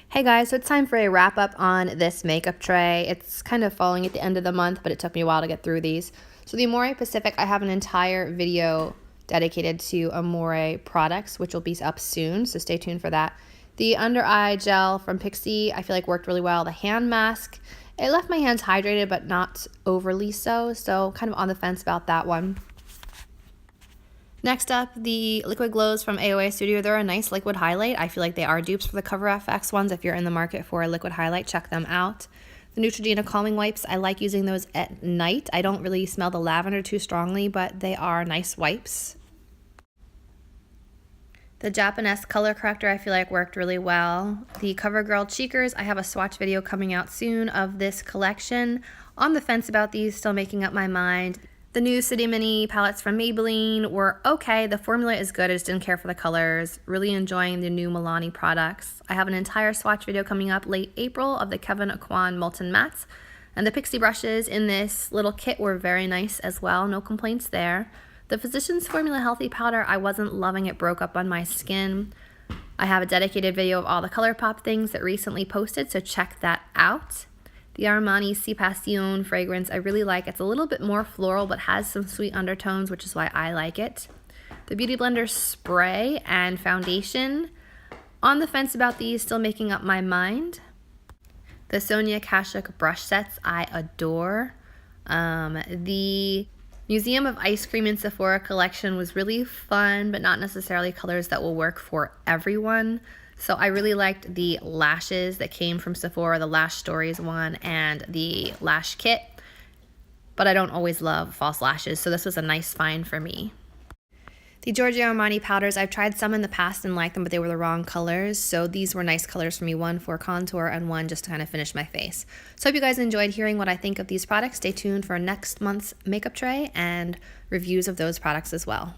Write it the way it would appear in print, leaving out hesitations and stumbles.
Hey guys, so it's time for a wrap up on this makeup tray. It's kind of falling at the end of the month, but it took me a while to get through these. So the Amore Pacific, I have an entire video dedicated to Amore products, which will be up soon, so stay tuned for that. The under eye gel from Pixi, I feel like worked really well. The hand mask, it left my hands hydrated, but not overly so kind of on the fence about that one. Next up, the Liquid Glows from AOA Studio. They're a nice liquid highlight. I feel like they are dupes for the Cover FX ones. If you're in the market for a liquid highlight, check them out. The Neutrogena Calming Wipes, I like using those at night. I don't really smell the lavender too strongly, but they are nice wipes. The Japonesque color corrector I feel like worked really well. The CoverGirl Cheekers, I have a swatch video coming out soon of this collection. On the fence about these, still making up my mind. The new City Mini palettes from Maybelline were okay. The formula is good. I just didn't care for the colors. Really enjoying the new Milani products. I have an entire swatch video coming up late April of the Kevyn Aucoin Molten Mattes. And the Pixi brushes in this little kit were very nice as well. No complaints there. The Physicians Formula Healthy Powder, I wasn't loving it. Broke up on my skin. I have a dedicated video of all the ColourPop things that recently posted, so check that out. The Armani Si Passion fragrance I really like. It's a little bit more floral but has some sweet undertones, which is why I like it. The Beauty Blender spray and foundation. On the fence about these, still making up my mind. The Sonia Kashuk brush sets I adore. The Museum of Ice Cream in Sephora collection was really fun, but not necessarily colors that will work for everyone. So I really liked the lashes that came from Sephora, the Lash Stories one and the lash kit, but I don't always love false lashes, so this was a nice find for me. The Giorgio Armani powders, I've tried some in the past and liked them, but they were the wrong colors, so these were nice colors for me, one for contour and one just to kind of finish my face. So I hope you guys enjoyed hearing what I think of these products. Stay tuned for next month's makeup tray and reviews of those products as well.